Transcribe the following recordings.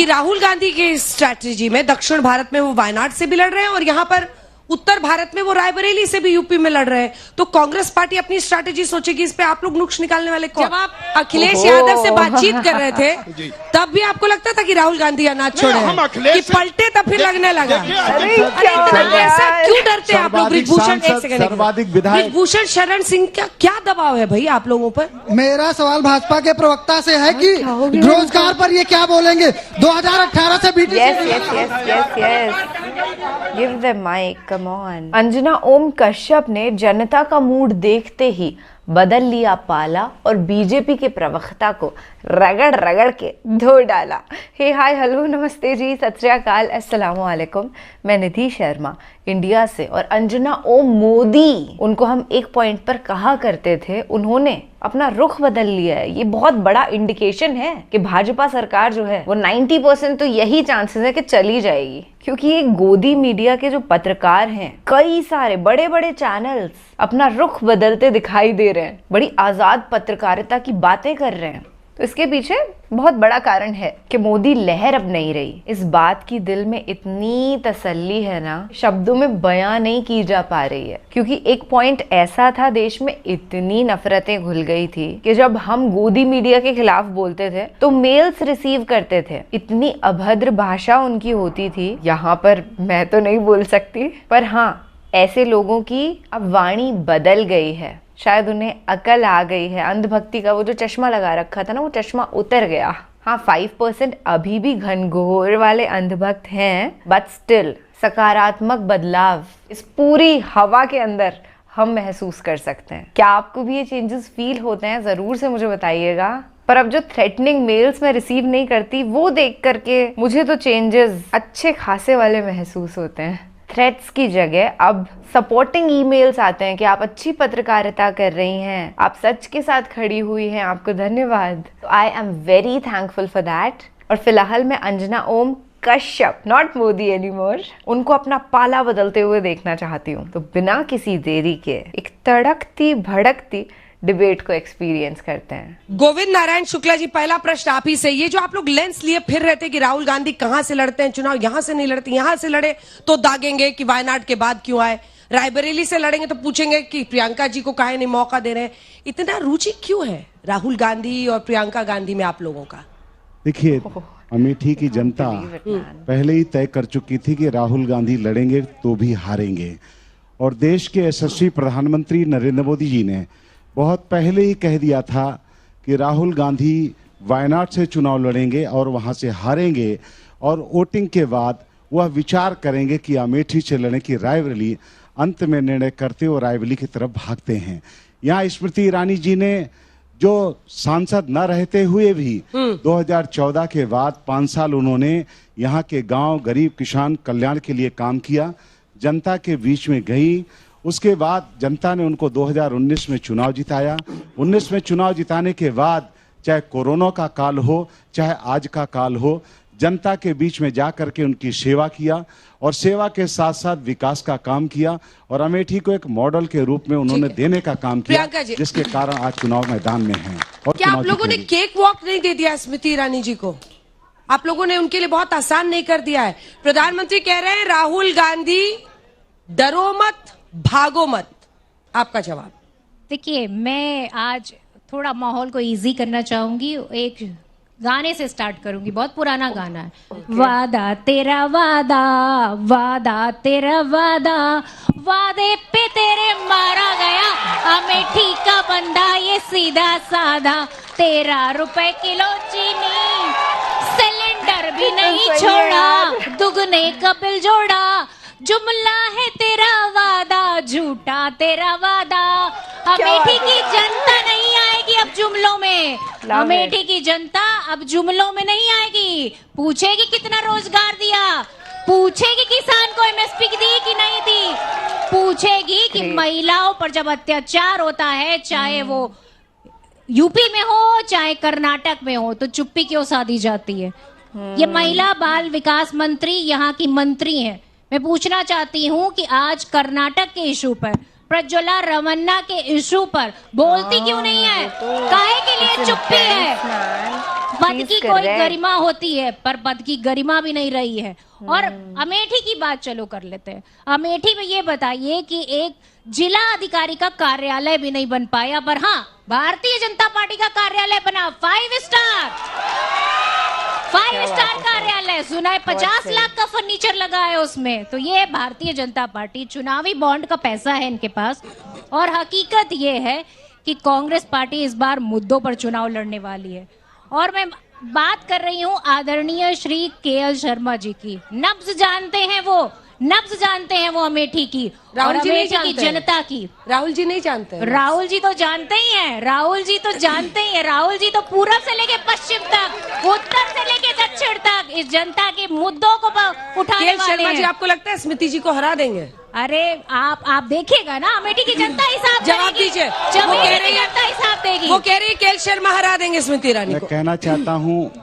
कि राहुल गांधी के स्ट्रैटेजी में दक्षिण भारत में वो वायनाड से भी लड़ रहे हैं और यहाँ पर उत्तर भारत में वो रायबरेली से भी यूपी में लड़ रहे हैं। तो कांग्रेस पार्टी अपनी स्ट्रैटेजी सोचेगी, इस पे आप लोग नुक्स निकालने वाले कौन? जब आप अखिलेश यादव से बातचीत कर रहे थे तब भी आपको लगता था कि राहुल गांधी अनाज छोड़े, कि पलटे तब फिर लगने लगा। अरे ऐसा क्यों डरते हैं आप लोग? ब्रिजभूषण, एक सेकंड, ब्रिजभूषण शरण सिंह का क्या दबाव है भाई आप लोगों पर? मेरा सवाल भाजपा के प्रवक्ता से है कि रोजगार पर ये क्या बोलेंगे? 2018 से give the mic, come on. Anjana Om Kashyap ने जनता का मूड देखते ही बदल लिया पाला और बीजेपी के प्रवक्ता को रगड़ रगड़ के धो डाला। हे हाय हेलो नमस्ते जी, सत श्री अकाल, अस्सलाम वालेकुम। मैं निधि शर्मा इंडिया से, और अंजना ओम मोदी, उनको हम एक पॉइंट पर कहा करते थे, उन्होंने अपना रुख बदल लिया है। ये बहुत बड़ा इंडिकेशन है कि भाजपा सरकार जो है वो 90% तो यही चांसेस है कि चली जाएगी, क्योंकि ये गोदी मीडिया के जो पत्रकार हैं, कई सारे बड़े बड़े चैनल्स अपना रुख बदलते दिखाई दे रहे हैं, बड़ी आजाद पत्रकारिता की बातें कर रहे हैं। तो इसके पीछे बहुत बड़ा कारण है कि मोदी लहर अब नहीं रही। इस बात की दिल में इतनी तसल्ली है ना, शब्दों में बयां नहीं की जा पा रही है, क्योंकि एक पॉइंट ऐसा था, देश में इतनी नफरतें घुल गई थी कि जब हम गोदी मीडिया के खिलाफ बोलते थे तो मेल्स रिसीव करते थे, इतनी अभद्र भाषा उनकी होती थी। यहाँ पर मैं तो नहीं बोल सकती, पर हाँ, ऐसे लोगों की अब वाणी बदल गई है। शायद उन्हें अकल आ गई है, अंधभक्ति का वो जो चश्मा लगा रखा था ना, वो चश्मा उतर गया। हाँ, 5% अभी भी घनघोर वाले अंधभक्त हैं, बट स्टिल सकारात्मक बदलाव इस पूरी हवा के अंदर हम महसूस कर सकते हैं। क्या आपको भी ये चेंजेस फील होते हैं? जरूर से मुझे बताइएगा। पर अब जो थ्रेटनिंग मेल्स मैं रिसीव नहीं करती, वो देख करके मुझे तो चेंजेस अच्छे खासे वाले महसूस होते हैं। थ्रेट्स की जगह अब सपोर्टिंग ईमेल्स आते हैं कि आप अच्छी पत्रकारिता कर रही हैं, आप सच के साथ खड़ी हुई हैं, आपको धन्यवाद। तो I am very thankful for that. और फिलहाल मैं अंजना ओम कश्यप, नॉट मोदी एनीमोर, उनको अपना पाला बदलते हुए देखना चाहती हूँ। तो बिना किसी देरी के एक तड़कती भड़कती डिबेट को एक्सपीरियंस करते हैं। गोविंद नारायण शुक्ला जी, पहला प्रश्न आप ही से। ये जो आप लोग लेंस लिए फिर रहते कि राहुल गांधी कहां से लड़ते हैं चुनाव, यहां से नहीं लड़ते, यहां से लड़े तो दागेंगे कि वायनाड के बाद क्यों आए, रायबरेली से लड़ेंगे तो पूछेंगे कि प्रियंका जी को काहे नहीं मौका दे रहे हैं। इतना रुचि क्यों है राहुल गांधी और प्रियंका गांधी में आप लोगों का? देखिए, अमेठी की जनता पहले ही तय कर चुकी थी कि राहुल गांधी लड़ेंगे तो भी हारेंगे, और देश के यशस्वी प्रधानमंत्री नरेंद्र मोदी जी ने बहुत पहले ही कह दिया था कि राहुल गांधी वायनाड से चुनाव लड़ेंगे और वहां से हारेंगे, और वोटिंग के बाद वह विचार करेंगे कि अमेठी से लड़ें कि रायबरेली। अंत में निर्णय करते हुए रायबरेली की तरफ भागते हैं। यहाँ स्मृति ईरानी जी ने जो सांसद न रहते हुए भी 2014 के बाद 5 साल उन्होंने यहाँ के गांव, गरीब किसान कल्याण के लिए काम किया, जनता के बीच में गई। उसके बाद जनता ने उनको 2019 में चुनाव जिताया। 19 में चुनाव जिताने के बाद चाहे कोरोना का काल हो, चाहे आज का काल हो, जनता के बीच में जा करके उनकी सेवा किया, और सेवा के साथ साथ विकास का काम किया, और अमेठी को एक मॉडल के रूप में उन्होंने देने का काम किया, जिसके कारण आज चुनाव मैदान में हैं। और क्या आप लोगों ने केक वॉक नहीं दे दिया स्मृति ईरानी जी को? आप लोगों ने उनके लिए बहुत आसान नहीं कर दिया है? प्रधानमंत्री कह रहे हैं राहुल गांधी डरो मत, भागो मत, आपका जवाब? देखिए, मैं आज थोड़ा माहौल को इजी करना चाहूंगी, एक गाने से स्टार्ट करूंगी, बहुत पुराना गाना है। वादा तेरा वादा, वादा तेरा वादा, वादे पे तेरे मारा गया, अमेठी का बंदा ये सीधा साधा, 13 रुपए किलो चीनी, सिलेंडर भी नहीं छोड़ा, दुगने का बिल जोड़ा, जुमला है तेरा वादा, झूठा तेरा वादा। अमेठी की जनता नहीं आएगी अब जुमलों में, अमेठी की जनता अब जुमलों में नहीं आएगी। पूछेगी कितना रोजगार दिया, पूछेगी किसान को एमएसपी दी कि नहीं दी, पूछेगी कि महिलाओं पर जब अत्याचार होता है, चाहे वो यूपी में हो चाहे कर्नाटक में हो, तो चुप्पी क्यों साधी जाती है? ये महिला बाल विकास मंत्री यहाँ की मंत्री हैं। मैं पूछना चाहती हूँ कि आज कर्नाटक के इशू पर, प्रज्वला रमन्ना के इशू पर बोलती क्यों नहीं है? काहे के लिए चुप्पी है? पद Please की कोई correct. गरिमा होती है, पर पद की गरिमा भी नहीं रही है। और अमेठी की बात चलो कर लेते हैं। अमेठी में ये बताइए कि एक जिला अधिकारी का कार्यालय भी नहीं बन पाया, पर हाँ, भारतीय जनता पार्टी का कार्यालय बना 5 स्टार कार्यालय। सुना है 50 लाख का फर्नीचर लगा है उसमें। तो ये भारतीय जनता पार्टी, चुनावी बॉन्ड का पैसा है इनके पास। और हकीकत ये है कि कांग्रेस पार्टी इस बार मुद्दों पर चुनाव लड़ने वाली है। और मैं बात कर रही हूँ आदरणीय श्री के.एल. शर्मा जी की। नब्ज जानते हैं वो अमेठी की, राहुल और जी नहीं अमेठी की जानते हैं। जनता की। राहुल जी नहीं जानते हैं। राहुल जी तो जानते ही हैं। राहुल जी तो पूरब से लेके पश्चिम तक, उत्तर से लेके दक्षिण तक इस जनता के मुद्दों को उठाने के.एल. वाले शर्मा जी, हैं। आपको लगता है स्मृति जी को हरा देंगे? अरे आप देखिएगा ना, अमेठी की जनता हिसाब जवाब करेगी। दीजिए। जब वो कह अमेठी रही की है- जनता हिसाब देगी। वो कह रही है के.एल. शर्मा हरा देंगे स्मृति ईरानी मैं को। कहना चाहता हूं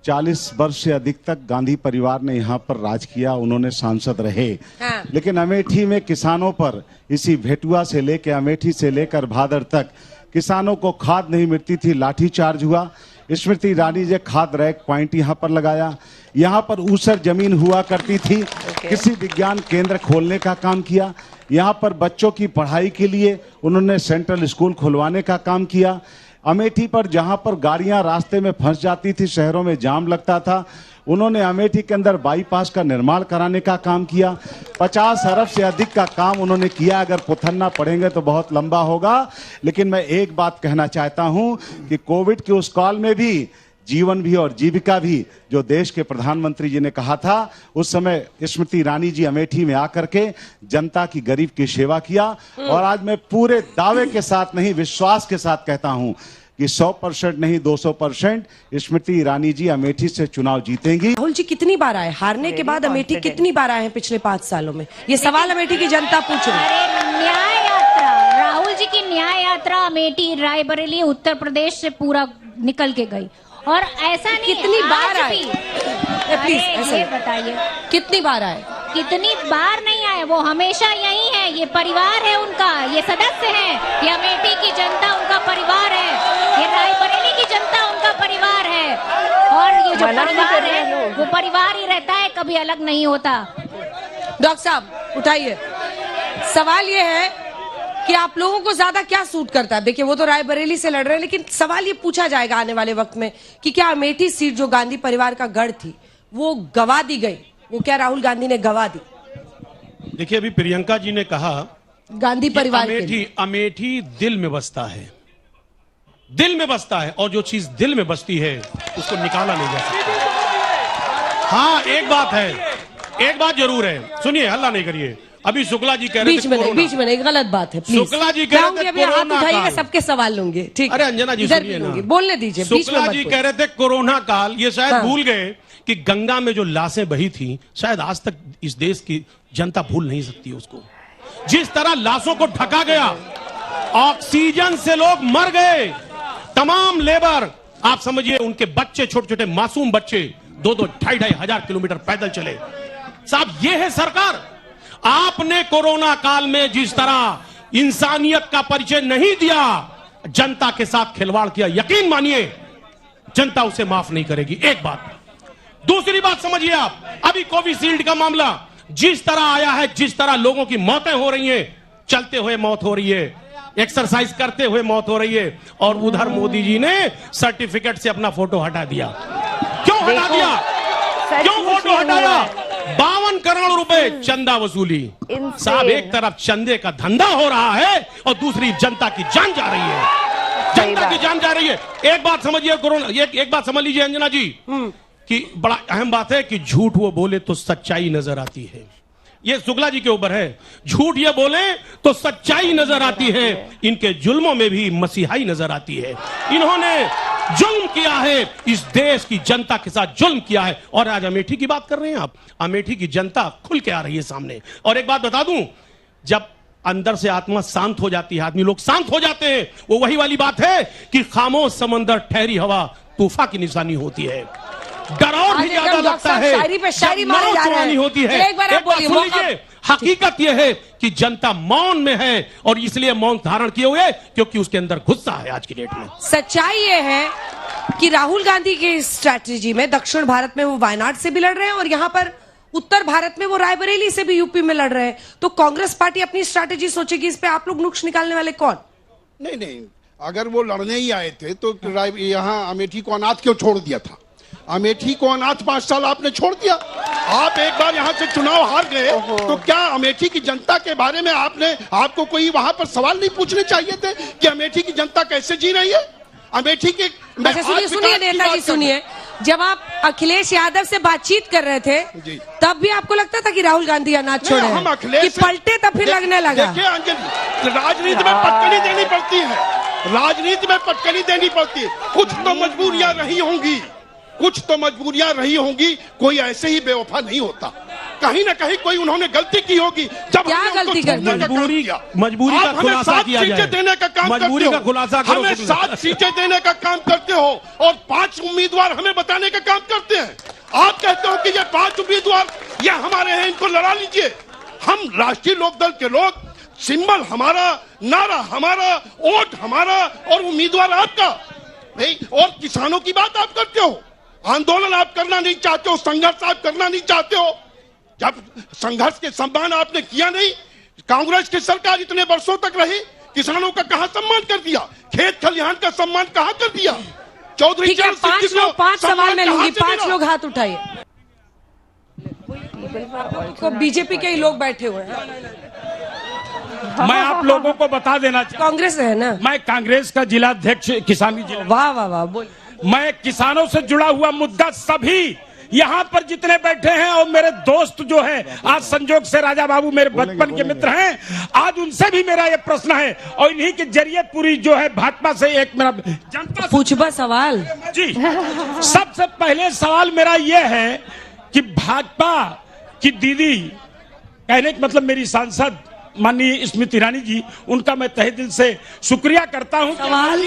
40 वर्ष से अधिक तक गांधी परिवार ने यहाँ पर राज किया, उन्होंने सांसद रहे। हाँ। लेकिन अमेठी में किसानों पर इसी भेटुआ से लेकर अमेठी से लेकर भादर तक किसानों को खाद नहीं मिलती थी, लाठीचार्ज हुआ। स्मृति ईरानी जी खाद रैक पॉइंट यहाँ पर लगाया। यहाँ पर ऊसर जमीन हुआ करती थी, कृषि विज्ञान केंद्र खोलने का काम किया। यहाँ पर बच्चों की पढ़ाई के लिए उन्होंने सेंट्रल स्कूल खुलवाने का काम किया। अमेठी पर जहां पर गाड़ियां रास्ते में फंस जाती थी, शहरों में जाम लगता था, उन्होंने अमेठी के अंदर बाईपास का निर्माण कराने का काम किया। 50 अरब से अधिक का काम उन्होंने किया। अगर पुथन्ना पढ़ेंगे तो बहुत लंबा होगा, लेकिन मैं एक बात कहना चाहता हूं कि कोविड के उस काल में भी जीवन भी और जीविका भी, जो देश के प्रधानमंत्री जी ने कहा था, उस समय स्मृति ईरानी जी अमेठी में आकर के जनता की, गरीब की सेवा किया। और आज मैं पूरे दावे के साथ नहीं, विश्वास के साथ कहता हूं कि 100% नहीं 200% स्मृति ईरानी जी अमेठी से चुनाव जीतेंगी। राहुल जी कितनी बार आए? हारने के बाद अमेठी कितनी बार आए हैं पिछले 5 सालों में? ये सवाल अमेठी की जनता पूछ रही है। अरे न्याय यात्रा, राहुल जी की न्याय यात्रा अमेठी, रायबरेली, उत्तर प्रदेश से पूरा निकल के गई। और ऐसा नहीं, कितनी बार आज आए? भी। प्लीज, अरे ऐसा ये नहीं। बताइए कितनी बार आए? कितनी बार नहीं आए, वो हमेशा यही है। ये परिवार है उनका, ये सदस्य है, ये अमेठी की जनता उनका परिवार है, ये रायबरेली की जनता उनका परिवार है। और ये जो मना नहीं परिवार कर रहे हैं है लोग। वो परिवार ही रहता है, कभी अलग नहीं होता। डॉक्टर साहब उठाइए। सवाल ये है कि आप लोगों को ज्यादा क्या सूट करता है? देखिए, वो तो रायबरेली से लड़ रहे हैं, लेकिन सवाल ये पूछा जाएगा आने वाले वक्त में कि क्या अमेठी सीट जो गांधी परिवार का गढ़ थी वो गवा दी गई? वो क्या राहुल गांधी ने गवा दी देखिए, अभी प्रियंका जी ने कहा गांधी कि परिवार के लिए? अमेठी दिल में बसता है, दिल में बसता है, और जो चीज दिल में बसती है उसको निकाला नहीं जा सकता। हाँ, एक बात है, एक बात जरूर है, सुनिए, हल्ला नहीं करिए। अभी शुक्ला जी कह रहे बीच थे में नहीं, कोरोना। बीच में नहीं, गलत बात है। प्लीज शुक्ला जी कह रहे चाहूंगी थे अभी हाथ कोरोना उठाइएगा, काल। सबके सवाल लूंगी। ठीक, अरे अंजना जी इधर सुनिए भी ना। लूंगी, बोलने दीजिए, बीच में शुक्ला मत जी बोलिए। कह रहे थे कोरोना काल, ये शायद हाँ। भूल गए कि गंगा में जो लाशें बही थी, शायद आज तक इस देश की जनता भूल नहीं सकती उसको। जिस तरह लाशों को ढका गया, ऑक्सीजन से लोग मर गए, तमाम लेबर, आप समझिए उनके बच्चे, छोटे छोटे मासूम बच्चे 2-2, 2.5 हजार किलोमीटर पैदल चले। साहब, ये है सरकार। आपने कोरोना काल में जिस तरह इंसानियत का परिचय नहीं दिया, जनता के साथ खिलवाड़ किया, यकीन मानिए जनता उसे माफ नहीं करेगी। एक बात। दूसरी बात समझिए आप, अभी कोविशील्ड का मामला जिस तरह आया है, जिस तरह लोगों की मौतें हो रही हैं, चलते हुए मौत हो रही है, एक्सरसाइज करते हुए मौत हो रही है, और उधर मोदी जी ने सर्टिफिकेट से अपना फोटो हटा दिया। क्यों हटा दिया? क्यों फोटो हटाया? 52 करोड़ रुपए चंदा वसूली। Insane. साहब, एक तरफ चंदे का धंधा हो रहा है और दूसरी जनता की जान जा रही है, जनता की जान जा रही है। एक बात समझिए, कोरोना, एक बात समझ लीजिए अंजना जी, कि बड़ा अहम बात है कि झूठ वो बोले तो सच्चाई नजर आती है। ये शुक्ला जी के ऊपर है। झूठ ये बोले तो सच्चाई नजर आती है, इनके जुल्मों में भी मसीहाई नजर आती है। इन्होंने जुल्म किया है, इस देश की जनता के साथ जुल्म किया है। और आज अमेठी की बात कर रहे हैं आप, अमेठी की जनता खुल के आ रही है सामने। और एक बात बता दूं, जब अंदर से आत्मा शांत हो जाती है, आदमी लोग शांत हो जाते हैं, वो वही वाली बात है कि खामोश समंदर, ठहरी हवा तूफान की निशानी होती है। डर और भी ज्यादा लगता है शायरी पे शायरी जब मारे मौत जा रहे हैं। सुनानी होती है। एक बार आप बोलिए, सुन मौका- लीजिए, हकीकत यह है कि जनता मौन में है, और इसलिए मौन धारण किए हुए क्योंकि उसके अंदर गुस्सा है आज की डेट में। सच्चाई ये है कि राहुल गांधी के स्ट्रैटेजी में दक्षिण भारत में वो वायनाड से भी लड़ रहे हैं और यहाँ पर उत्तर भारत में वो रायबरेली से भी यूपी में लड़ रहे हैं। तो कांग्रेस पार्टी अपनी स्ट्रैटेजी सोचेगी, इस पे आप लोग नुक्स निकालने वाले कौन? नहीं, अगर वो लड़ने ही आए थे तो यहाँ अमेठी को अनाथ क्यों छोड़ दिया था? अमेठी को अनाथ 5 साल आपने छोड़ दिया। आप एक बार यहाँ से चुनाव हार गए तो क्या अमेठी की जनता के बारे में आपको कोई वहां पर सवाल नहीं पूछने चाहिए थे कि अमेठी की जनता कैसे जी रही है? अमेठी के अच्छा सुनिए नेताजी सुनिए, जब आप अखिलेश यादव से बातचीत कर रहे थे तब भी आपको लगता था कि राहुल गांधी अनाथ छोड़े हैं? हम अखिलेश कि पलटे तब फिर लगने लगा? देखिए अंजलि, राजनीति में पटकनी देनी पड़ती है, राजनीति में पटकनी देनी पड़ती है। कुछ तो मजबूरियां रही होंगी, कुछ तो मजबूरियां रही होंगी। कोई ऐसे ही बेवफा नहीं होता, कहीं ना कहीं कोई उन्होंने गलती की होगी। जब क्या गलती कर दी? मजबूरी का खुलासा किया जाए। सीटें देने का काम मजबूरी करते का खुलासा हो, करो। हमें 7 सीटें देने का काम करते हो और 5 उम्मीदवार हमें बताने का काम करते हैं। आप कहते हो कि ये 5 उम्मीदवार ये हमारे हैं, इनको लड़ा लीजिए। हम राष्ट्रीय लोकदल के लोग, सिंबल हमारा, नारा हमारा, वोट हमारा और उम्मीदवार आपका नहीं। और किसानों की बात आप करते हो, आंदोलन आप करना नहीं चाहते हो, संघर्ष आप करना नहीं चाहते हो। जब संघर्ष के सम्मान आपने किया नहीं, कांग्रेस की सरकार इतने वर्षों तक रही, किसानों का कहां सम्मान कर दिया? खेत खलिहान का सम्मान कहां कर दिया? चौधरी ठीक है, 5 सवाल में लूंगी, 5 लोग हाथ उठाइए। तो बीजेपी के ही लोग बैठे हुए हैं। मैं आप लोगों को बता देना चाहता हूं, कांग्रेस है ना? मैं कांग्रेस का जिला अध्यक्ष किसानी जिला। वाह वाह वाह, बोल। मैं किसानों से जुड़ा हुआ मुद्दा सभी यहाँ पर जितने बैठे हैं और मेरे दोस्त जो हैं, आज संजोग से राजा बाबू मेरे बचपन के मित्र हैं, आज उनसे भी मेरा ये प्रश्न है और इन्हीं के जरिए पूरी जो है भाजपा से एक मेरा जनता पूछबा सवाल जी। सबसे पहले सवाल मेरा ये है कि भाजपा की दीदी, कहने का मतलब मेरी सांसद माननीय स्मृति ईरानी जी, उनका मैं तहे दिल से शुक्रिया करता हूं।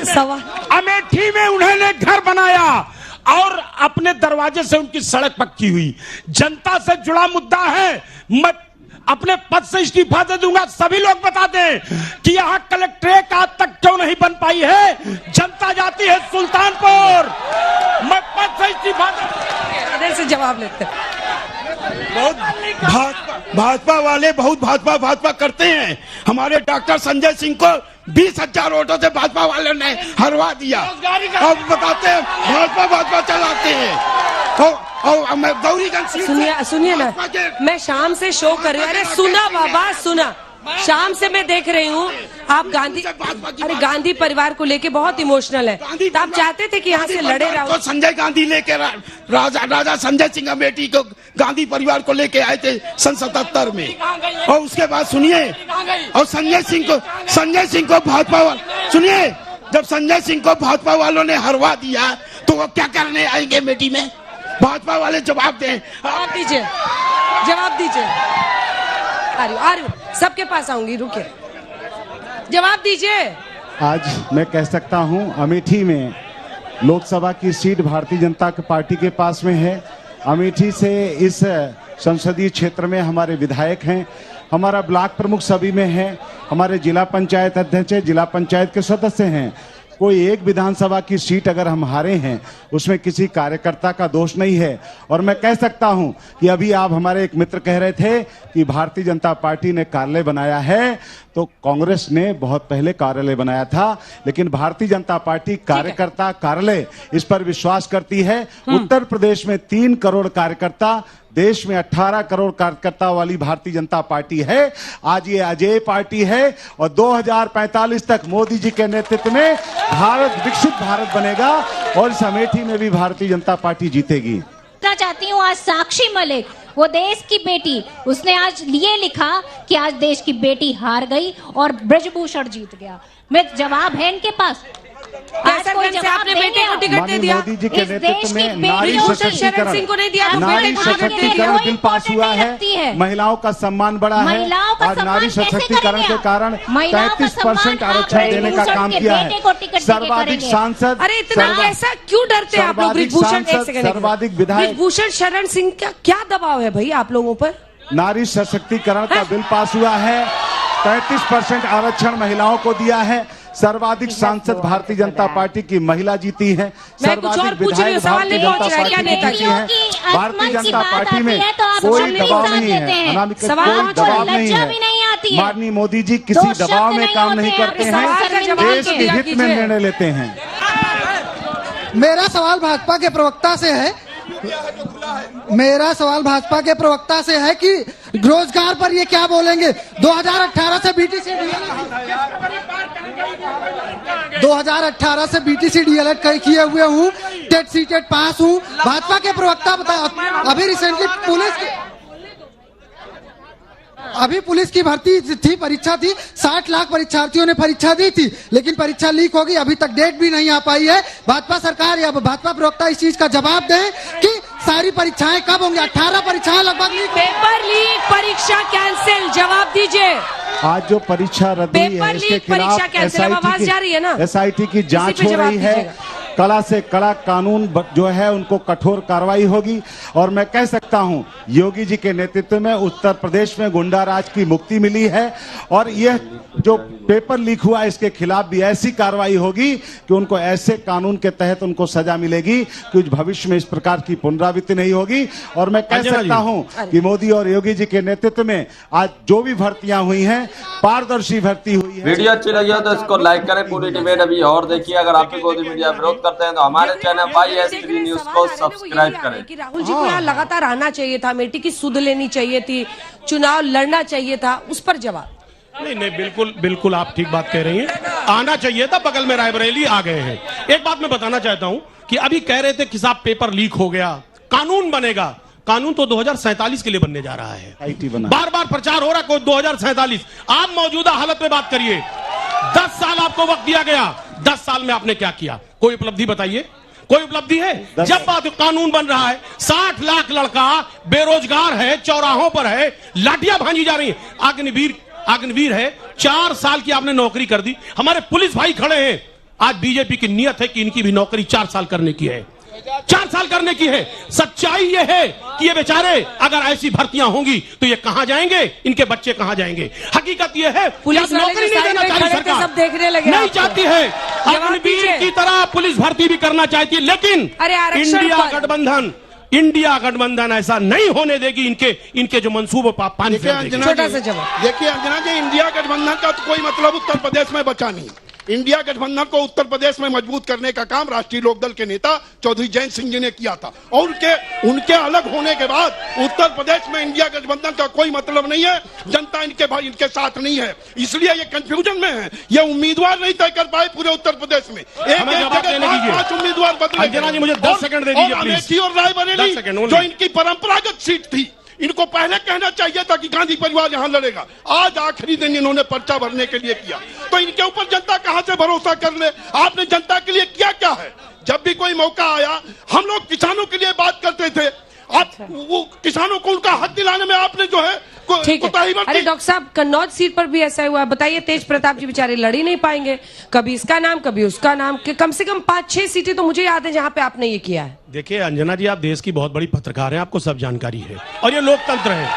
सवाल अमेठी में उन्होंने घर बनाया और अपने दरवाजे से उनकी सड़क पक्की हुई। जनता से जुड़ा मुद्दा है, मैं अपने पद से इस्तीफा दे दूंगा। सभी लोग बताते हैं कि यहाँ कलेक्ट्रेट आज तक क्यों नहीं बन पाई है। जनता जाती है सुल्तानपुर, मैं पद से इस्तीफा दे से जवाब लेते हैं। बहुत भाजपा वाले बहुत भाजपा करते हैं। हमारे डॉक्टर संजय सिंह को 20,000 वोटों से भाजपा वाले ने हरवा दिया। अब बताते हैं भाजपा चलाते हैं। और मैं गौरीगंज सुनिए ना, मैं शाम से शो कर रही हूँ। अरे सुना बाबा सुना, शाम से मैं देख रही हूँ आप गांधी परिवार को लेके बहुत इमोशनल है। तो आप चाहते थे कि यहाँ से लड़े रहो। तो संजय गांधी लेके राजा संजय सिंह अमेठी को गांधी परिवार को लेके आए थे सन 77 में। और उसके बाद सुनिए, और संजय सिंह को भाजपा सुनिए, जब संजय सिंह को भाजपा वालों ने हरवा दिया तो वो क्या करने आएंगे अमेठी में? भाजपा वाले जवाब दें। जवाब दीजिए। आ रही हूँ, सबके पास आऊंगी, रुकिए, जवाब दीजिए। आज मैं कह सकता हूं अमेठी में लोकसभा की सीट भारतीय जनता पार्टी के पास में है। अमेठी से इस संसदीय क्षेत्र में हमारे विधायक हैं, हमारा ब्लॉक प्रमुख सभी में है, हमारे जिला पंचायत अध्यक्ष है, जिला पंचायत के सदस्य हैं। कोई एक विधानसभा की सीट अगर हम हारे हैं उसमें किसी कार्यकर्ता का दोष नहीं है। और मैं कह सकता हूं कि अभी आप हमारे एक मित्र कह रहे थे कि भारतीय जनता पार्टी ने कार्यालय बनाया है, तो कांग्रेस ने बहुत पहले कार्यालय बनाया था, लेकिन भारतीय जनता पार्टी कार्यकर्ता कार्यालय इस पर विश्वास करती है। उत्तर प्रदेश में 3 करोड़ कार्यकर्ता, देश में 18 करोड़ कार्यकर्ता वाली भारतीय जनता पार्टी है। आज ये अजेय पार्टी है और 2045 तक मोदी जी के नेतृत्व में भारत विकसित भारत बनेगा और इस अमेठी में भी भारतीय जनता पार्टी जीतेगी। चाहती हूँ आज साक्षी मलिक, वो देश की बेटी, उसने आज ये लिखा कि आज देश की बेटी हार गई और ब्रजभूषण जीत गया। मैं जवाब है इनके पास। आज कोई से आपने बेटे को टिकट दे दिया, मोदी जी के नेतृत्व में नारी सशक्तिकरण सिंह को नहीं दिया, नारी सशक्तिकरण बिल पास हुआ है, महिलाओं का सम्मान बढ़ा है। आज नारी सशक्तिकरण के कारण 35% आरक्षण देने का काम किया है। सर्वाधिक सांसद, अरे इतना ऐसा क्यों डरते हैं आप लोग? ब्रिजभूषण, एक सेकंड, सर्वाधिक विधायक, ब्रिजभूषण शरण सिंह का क्या दबाव है भाई आप लोगों पर? नारी सशक्तिकरण का बिल पास हुआ है, 35% आरक्षण महिलाओं को दिया है। सर्वाधिक सांसद भारतीय जनता पार्टी की महिला जीती है, मैं कुछ और पूछ रही हूँ, सवाल नहीं पहुंच रहा है, क्या नेता जीती है। भारतीय जनता पार्टी में कोई दबाव नहीं है, अनामिका, सवाल कोई दबाव नहीं है। माननीय मोदी जी किसी दबाव में काम नहीं करते हैं, देश के हित में निर्णय लेते हैं। मेरा सवाल भाजपा के प्रवक्ता से है, मेरा सवाल भाजपा के प्रवक्ता से है कि रोजगार पर ये क्या बोलेंगे। 2018 से बीटीसी डीएलएड किए हुए हूँ, टेट सीटेट पास हूँ। भाजपा के प्रवक्ता बताया, अभी रिसेंटली पुलिस की भर्ती थी, परीक्षा थी, 60 लाख परीक्षार्थियों ने परीक्षा दी थी, लेकिन परीक्षा लीक हो गई, अभी तक डेट भी नहीं आ पाई है। भाजपा सरकार या भाजपा प्रवक्ता इस चीज का जवाब दें कि सारी परीक्षाएं कब होंगी। 18 परीक्षाएं लगभग लीक, पेपर लीक, परीक्षा कैंसिल, जवाब दीजिए। आज जो परीक्षा रद्द हुई है इसके खिलाफ एसआईटी की जांच हो रही है। कड़ा से कड़ा कानून जो है उनको कठोर कार्रवाई होगी। और मैं कह सकता हूं योगी जी के नेतृत्व में उत्तर प्रदेश में गुंडा राज की मुक्ति मिली है, और यह जो पेपर लीक हुआ इसके खिलाफ भी ऐसी कार्रवाई होगी कि उनको ऐसे कानून के तहत उनको सजा मिलेगी कि भविष्य में इस प्रकार की पुनरावृत्ति नहीं होगी। और मैं कह सकता हूं कि मोदी और योगी जी के नेतृत्व में आज जो भी भर्तियां हुई हैं पारदर्शी भर्ती हुई है। वीडियो अच्छी लगी हो तो इसको लाइक करें, पूरी डिबेट अभी और देखिए। अगर आप भी मोदी मीडिया विरोध करते हैं तो हमारे चैनल YS3 न्यूज को सब्सक्राइब करें। कि राहुल जी को यहाँ लगातार आना चाहिए था, अमेठी की सुध लेनी चाहिए थी, चुनाव लड़ना चाहिए था, उस पर जवाब। नहीं, बिल्कुल बिल्कुल आप ठीक बात कह रही हैं, आना चाहिए था, बगल में रायबरेली आ गए हैं। एक बात मैं बताना चाहता हूं कि अभी कह रहे थे कि साहब पेपर लीक हो गया, कानून बनेगा। कानून तो 2047 के लिए बनने जा रहा है, बार बार प्रचार हो रहा है 2047। आप मौजूदा हालत में बात करिए, 10 साल आपको वक्त दिया गया, 10 साल में आपने क्या किया? कोई उपलब्धि बताइए, कोई उपलब्धि है? जब बात कानून बन रहा है, 60 लाख लड़का बेरोजगार है, चौराहों पर है, लाठियां भांजी जा रही है। अग्निवीर है, 4 साल की आपने नौकरी कर दी। हमारे पुलिस भाई खड़े हैं, आज बीजेपी की नियत है कि इनकी भी नौकरी 4 साल करने की है, 4 साल करने की है। सच्चाई यह है कि ये बेचारे अगर ऐसी भर्तियां होंगी तो ये कहां जाएंगे, इनके बच्चे कहां जाएंगे? हकीकत यह है पुलिस नौकरी नहीं देना चाहती सरकार, सब देखने लगे, नहीं चाहती है। अग्निवीर की तरह पुलिस भर्ती भी करना चाहती है, लेकिन इंडिया गठबंधन ऐसा नहीं होने देगी। इनके जो मंसूबे पानी छोटा सा जवाब देखिए अंजना जी, इंडिया गठबंधन का तो कोई मतलब उत्तर प्रदेश में बचा नहीं। इंडिया गठबंधन को उत्तर प्रदेश में मजबूत करने का काम राष्ट्रीय लोकदल के नेता चौधरी जयंत सिंह जी ने किया था, और उनके अलग होने के बाद उत्तर प्रदेश में इंडिया गठबंधन का कोई मतलब नहीं है। जनता इनके साथ नहीं है, इसलिए ये कंफ्यूजन में है। ये उम्मीदवार नहीं तय कर पाए पूरे उत्तर प्रदेश में, एक जगह 5 उम्मीदवार बदले। मुझे 10 सेकंड दे दीजिए अमेठी और रायबरेली जो इनकी परंपरागत सीट थी, इनको पहले कहना चाहिए था कि गांधी परिवार यहां लड़ेगा। आज आखिरी दिन इन्होंने पर्चा भरने के लिए किया, तो इनके ऊपर जनता कहां से भरोसा कर ले? आपने जनता के लिए किया क्या है? जब भी कोई मौका आया, हम लोग किसानों के लिए बात करते थे, आप वो किसानों को उनका हक दिलाने में आपने जो है अरे डॉक्टर साहब, कन्नौज सीट पर भी ऐसा हुआ। बताइए, तेज प्रताप जी बेचारे लड़ ही नहीं पाएंगे, कभी इसका नाम कभी उसका नाम, कि कम से कम 5-6 सीटें तो मुझे याद है जहां पे आपने ये किया है। देखिए अंजना जी, आप देश की बहुत बड़ी पत्रकार हैं, आपको सब जानकारी है, और ये लोकतंत्र है,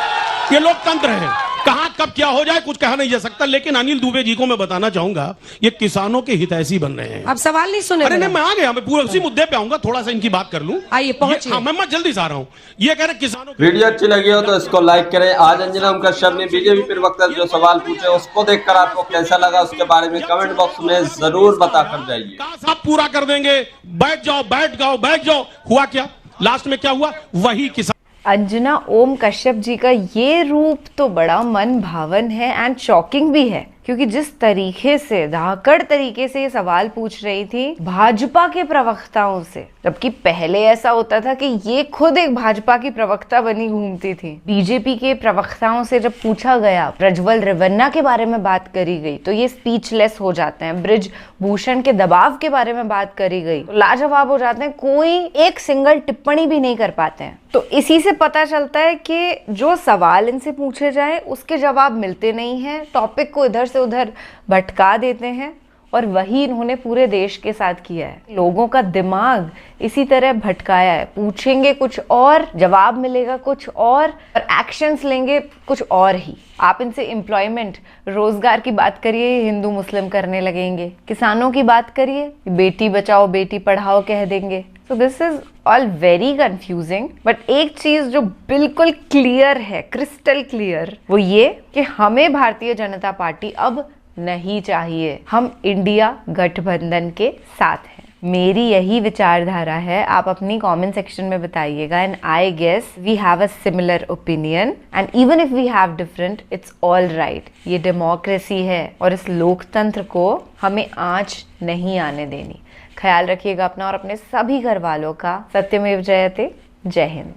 ये लोकतंत्र है। कहां कब क्या हो जाए कुछ कहा नहीं जा सकता। लेकिन अनिल दुबे जी को मैं बताना चाहूंगा, ये किसानों के हितैषी बन रहे हैं। आप सवाल नहीं सुने? अरे नहीं, मैं आ गया, मैं पूरे उसी मुद्दे पे आऊंगा, थोड़ा सा इनकी बात कर लूं। आइए पहुंचिए। मैं जल्दी से आ रहा हूं। ये कह रहे किसानों। वीडियो अच्छी लगी हो तो इसको लाइक करें। आज अंजना ओम कश्यप ने बीजेपी प्रवक्ता जो सवाल पूछे उसको देखकर आपको कैसा लगा, उसके बारे में कमेंट बॉक्स में जरूर बता कर जाइए। आप पूरा कर देंगे, बैठ जाओ बैठ जाओ बैठ जाओ। हुआ क्या? लास्ट में क्या हुआ? वही किसान। अंजना ओम कश्यप जी का ये रूप तो बड़ा मन भावन है एंड शॉकिंग भी है, क्योंकि जिस तरीके से धाकड़ तरीके से ये सवाल पूछ रही थी भाजपा के प्रवक्ताओं से, जबकि पहले ऐसा होता था कि ये खुद एक भाजपा की प्रवक्ता बनी घूमती थी। बीजेपी के प्रवक्ताओं से जब पूछा गया, प्रज्वल रेवन्ना के बारे में बात करी गई तो ये स्पीचलेस हो जाते हैं। ब्रिज भूषण के दबाव के बारे में बात करी गई तो लाजवाब हो जाते हैं, कोई एक सिंगल टिप्पणी भी नहीं कर पाते हैं। तो इसी से पता चलता है कि जो सवाल इनसे पूछे जाए उसके जवाब मिलते नहीं हैं, टॉपिक को इधर से उधर भटका देते हैं और वही इन्होंने पूरे देश के साथ किया है। लोगों का दिमाग इसी तरह भटकाया है, पूछेंगे कुछ और, जवाब मिलेगा कुछ और एक्शंस लेंगे कुछ और ही। आप इनसे एम्प्लॉयमेंट, रोजगार की बात करिए, हिंदू मुस्लिम करने लगेंगे। किसानों की बात करिए, बेटी बचाओ बेटी पढ़ाओ कह देंगे। So this is all very confusing. But एक चीज जो बिल्कुल क्लियर है, क्रिस्टल क्लियर, वो ये कि हमें भारतीय जनता पार्टी अब नहीं चाहिए। हम इंडिया गठबंधन के साथ हैं। मेरी यही विचारधारा है। आप अपनी कमेंट सेक्शन में बताइएगा and I guess we have a similar opinion and even if we have different, it's all right. ये डेमोक्रेसी है और इस लोकतंत्र को हमें आंच नहीं आने देनी। ख्याल रखिएगा अपना और अपने सभी घर वालों का। सत्यमेव जयते। जय हिंद।